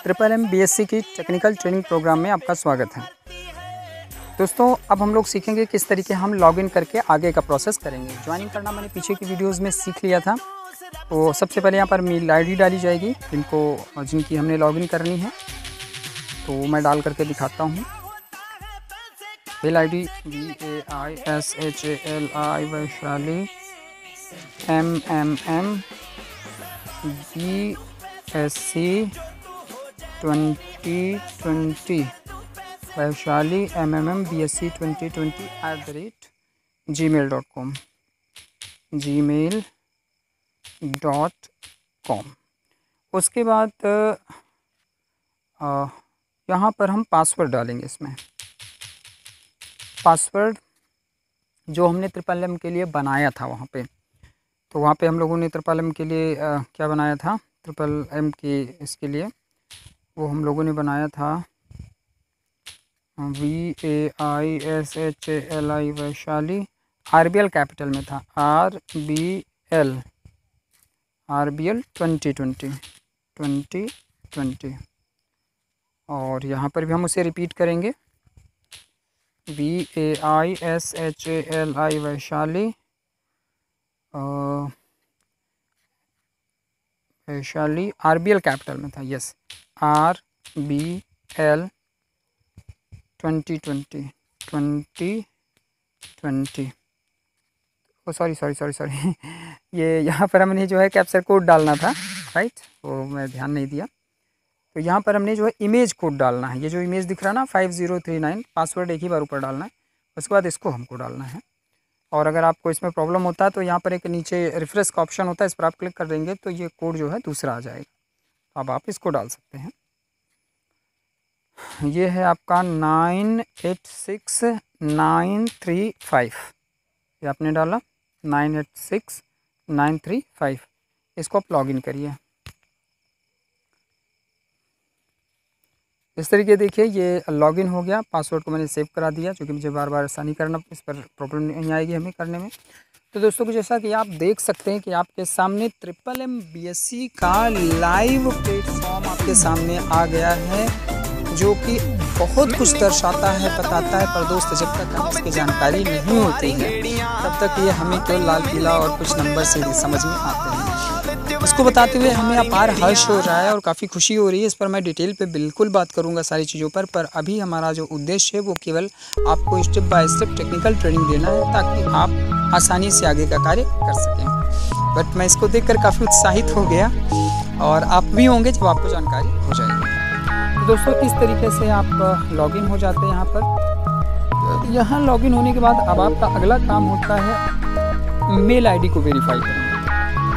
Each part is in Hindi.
ट्रिपल एम बीएससी की टेक्निकल ट्रेनिंग प्रोग्राम में आपका स्वागत है। दोस्तों, अब हम लोग सीखेंगे किस तरीके हम लॉगिन करके आगे का प्रोसेस करेंगे। ज्वाइनिंग करना मैंने पीछे की वीडियोस में सीख लिया था। तो सबसे पहले यहाँ पर मेल आईडी डाली जाएगी जिनकी हमने लॉगिन करनी है। तो मैं डाल करके दिखाता हूँ। Mail ID VAISHALI Vaishali BSc 2020 Vaishali BSc 2020 @gmail.com। उसके बाद यहाँ पर हम पासवर्ड डालेंगे। इसमें पासवर्ड जो हमने ट्रिपल एम के लिए बनाया था तो वहाँ पे हम लोगों ने ट्रिपल एम के लिए क्या बनाया था, ट्रिपल एम के इसके लिए वो हम लोगों ने बनाया था VAISHALI वैशाली RBL कैपिटल में था, RBL 2020। और यहाँ पर भी हम उसे रिपीट करेंगे, VAISHALI वैशाली RBL कैपिटल में था, यस, RBL 2020 सॉरी ये यहाँ पर हमने जो है कैप्चर कोड डालना था, राइट, वो मैं ध्यान नहीं दिया। तो यहाँ पर हमने जो है इमेज कोड डालना है। ये जो इमेज दिख रहा है ना 5039, पासवर्ड एक ही बार ऊपर डालना है, उसके बाद इसको हमको डालना है। और अगर आपको इसमें प्रॉब्लम होता है तो यहाँ पर एक नीचे रिफ्रेश का ऑप्शन होता है, इस पर आप क्लिक कर देंगे तो ये कोड जो है दूसरा आ जाएगा। अब आप इसको डाल सकते हैं। ये है आपका 986935, ये आपने डाला 986935। इसको आप लॉगिन करिए। इस तरीके देखिए ये लॉगिन हो गया। पासवर्ड को मैंने सेव करा दिया, क्योंकि मुझे बार बार ऐसा नहीं करना, इस पर प्रॉब्लम नहीं आएगी हमें करने में। तो दोस्तों, जैसा कि आप देख सकते हैं कि आपके सामने ट्रिपल एम बीएससी का लाइव प्लेटफॉर्म आपके सामने आ गया है, जो कि बहुत कुछ दर्शाता है, बताता है। पर दोस्त, जब तक हम इसकी जानकारी नहीं होती है तब तक ये हमें केवल लाल पीला और कुछ नंबर से समझ में आते हैं। इसको बताते हुए हमें अपार हर्ष हो रहा है और काफ़ी खुशी हो रही है। इस पर मैं डिटेल पे बिल्कुल बात करूंगा सारी चीज़ों पर अभी हमारा जो उद्देश्य है वो केवल आपको step by step technical training देना है, ताकि आप आसानी से आगे का कार्य कर सकें। बट मैं इसको देखकर काफ़ी उत्साहित हो गया, और आप भी होंगे जब आपको जानकारी हो जाएगी। तो दोस्तों, इस तरीके से आप लॉगिन हो जाते हैं यहाँ पर। यहाँ लॉगिन होने के बाद अब आपका अगला काम होता है मेल आईडी को वेरीफाई करना।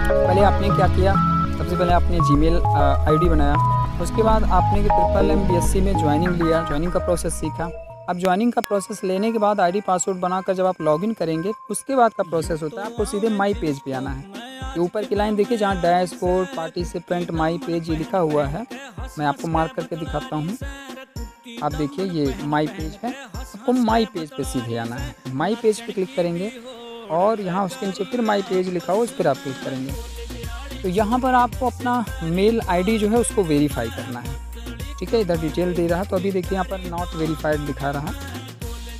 पहले आपने क्या किया, सबसे पहले आपने जीमेल आईडी बनाया। उसके बाद आपने ट्रिपल एम बीएससी में ज्वाइनिंग लिया, ज्वाइनिंग का प्रोसेस सीखा। अब ज्वाइनिंग का प्रोसेस लेने के बाद आईडी पासवर्ड बनाकर जब आप लॉगिन करेंगे, उसके बाद का प्रोसेस होता है आपको सीधे माई पेज पे आना है। ये ऊपर की लाइन देखिए, जहाँ डैशबोर्ड पार्टिसिपेंट माई पेज ये लिखा हुआ है, मैं आपको मार्क करके दिखाता हूँ। आप देखिए ये माई पेज है, आपको माई पेज पे सीधे आना है। माई पेज पे क्लिक करेंगे और यहाँ उसके नीचे फिर माई पेज लिखा हो, उस पर आप क्लिक करेंगे। तो यहाँ पर आपको अपना मेल आईडी जो है उसको वेरीफाई करना है, ठीक है। इधर डिटेल दे रहा है, तो अभी देखिए यहाँ पर नॉट वेरीफाइड दिखा रहा।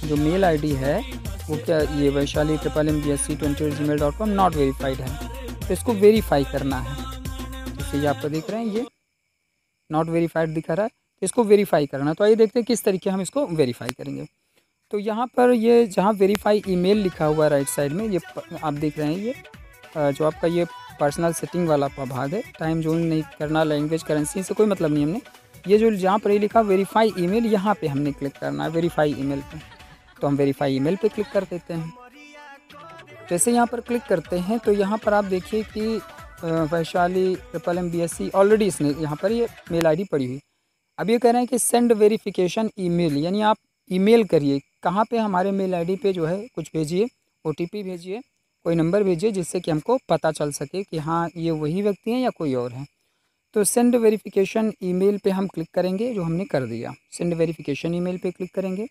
जो मेल आईडी है वो क्या, ये Vaishali BSc 20@gmail.com not verified है, तो इसको वेरीफाई करना है। जैसे ये आपको देख रहे हैं, ये नॉट वेरीफाइड दिखा रहा है, तो इसको वेरीफाई करना है। तो आइए देखते हैं किस तरीके हम इसको वेरीफाई करेंगे। तो यहाँ पर ये जहाँ वेरीफाई ईमेल लिखा हुआ है राइट साइड में, ये आप देख रहे हैं, ये जो आपका ये पर्सनल सेटिंग वाला भाग है। टाइम जोन नहीं करना, लैंग्वेज करेंसी से कोई मतलब नहीं हमने। ये जो जहाँ पर ये लिखा वेरीफाई ईमेल, यहाँ पे हमने क्लिक करना है वेरीफाई ईमेल पे। तो हम वेरीफाई ईमेल पे क्लिक कर देते हैं। जैसे यहाँ पर क्लिक करते हैं तो यहाँ पर आप देखिए कि Vaishali triple M BSc already इसने यहाँ पर ये मेल आईडी पड़ी हुई। अब ये कह रहे हैं कि सेंड वेरिफिकेशन ईमेल, यानी आप ईमेल करिए। कहाँ पे, हमारे मेल आईडी पे जो है कुछ भेजिए, OTP भेजिए, कोई नंबर भेजिए, जिससे कि हमको पता चल सके कि हाँ ये वही व्यक्ति हैं या कोई और है। तो सेंड वेरिफिकेशन ईमेल पे हम क्लिक करेंगे, जो हमने कर दिया। सेंड वेरिफिकेशन ईमेल पे क्लिक करेंगे।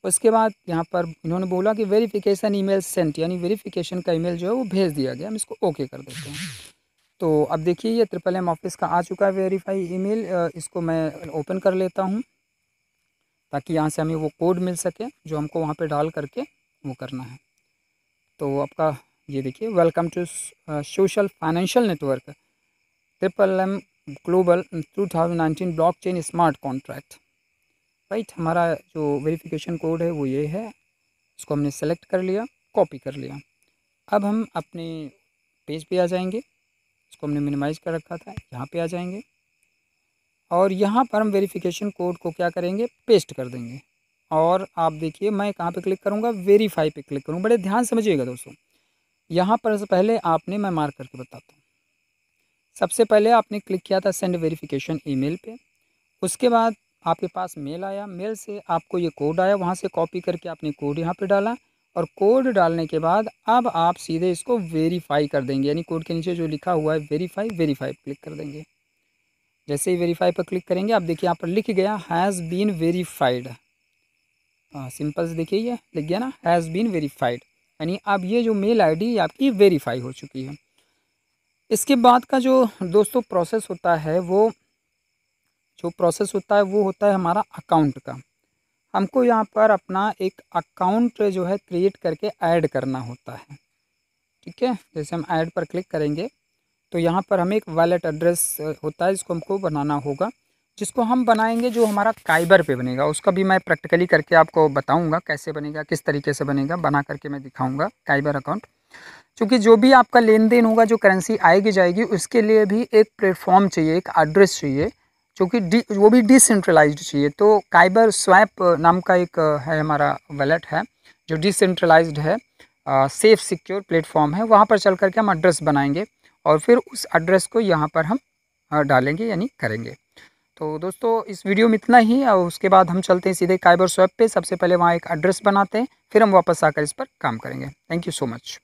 उसके बाद यहाँ पर इन्होंने बोला कि वेरिफिकेशन ईमेल सेंट, यानी वेरिफिकेशन का ईमेल जो है वो भेज दिया गया। हम इसको ओके कर देते हैं। तो अब देखिए ये MMM ऑफिस का आ चुका है वेरीफाई ईमेल। इसको मैं ओपन कर लेता हूँ ताकि यहाँ से हमें वो कोड मिल सके जो हमको वहाँ पे डाल करके वो करना है। तो आपका ये देखिए, welcome to social financial network MMM global 2019 blockchain smart contract. Right, हमारा जो वेरिफिकेशन कोड है वो ये है। इसको हमने सेलेक्ट कर लिया, कॉपी कर लिया। अब हम अपने पेज पे आ जाएंगे। इसको हमने मिनिमाइज़ कर रखा था, यहाँ पे आ जाएंगे और यहाँ पर हम वेरिफिकेशन कोड को क्या करेंगे, पेस्ट कर देंगे। और आप देखिए मैं कहाँ पे क्लिक करूँगा, वेरीफाई पे क्लिक करूँगा। बड़े ध्यान समझिएगा दोस्तों, यहाँ पर से पहले आपने, मैं मार्क करके बताता हूँ। सबसे पहले आपने क्लिक किया था सेंड वेरिफिकेशन ईमेल पे। उसके बाद आपके पास मेल आया, मेल से आपको ये कोड आया, वहाँ से कॉपी करके आपने कोड यहाँ पे डाला और कोड डालने के बाद अब आप सीधे इसको वेरीफाई कर देंगे। यानी कोड के नीचे जो लिखा हुआ है वेरीफाई, वेरीफाई क्लिक कर देंगे। जैसे ही वेरीफाई पर क्लिक करेंगे आप देखिए यहाँ पर लिख गया हैज़ बीन वेरीफाइड। सिंपल से देखिए ये लिख गया ना, हैज़ बीन वेरीफाइड। यानी अब ये जो मेल आईडी आपकी वेरीफाई हो चुकी है। इसके बाद का जो दोस्तों प्रोसेस होता है वो होता है हमारा अकाउंट का। हमको यहाँ पर अपना एक अकाउंट जो है क्रिएट करके ऐड करना होता है। ठीक है, जैसे हम ऐड पर क्लिक करेंगे तो यहाँ पर हमें एक वॉलेट एड्रेस होता है, जिसको हमको बनाना होगा, जिसको हम बनाएंगे जो हमारा काइबर पे बनेगा। उसका भी मैं प्रैक्टिकली करके आपको बताऊंगा कैसे बनेगा, किस तरीके से बनेगा, बना करके मैं दिखाऊंगा काइबर अकाउंट। क्योंकि जो भी आपका लेन देन होगा, जो करेंसी आएगी जाएगी, उसके लिए भी एक प्लेटफॉर्म चाहिए, एक एड्रेस चाहिए, जो कि वो भी डिसेंट्रलाइज्ड चाहिए। तो काइबर स्वैप नाम का एक है हमारा वॉलेट है जो डिसेंट्रलाइज्ड है, सेफ सिक्योर प्लेटफॉर्म है। वहाँ पर चल करके हम एड्रेस बनाएंगे और फिर उस एड्रेस को यहाँ पर हम डालेंगे, यानी करेंगे। तो दोस्तों इस वीडियो में इतना ही, और उसके बाद हम चलते हैं सीधे काइबर स्वैप पे। सबसे पहले वहाँ एक एड्रेस बनाते हैं, फिर हम वापस आकर इस पर काम करेंगे। Thank you so much.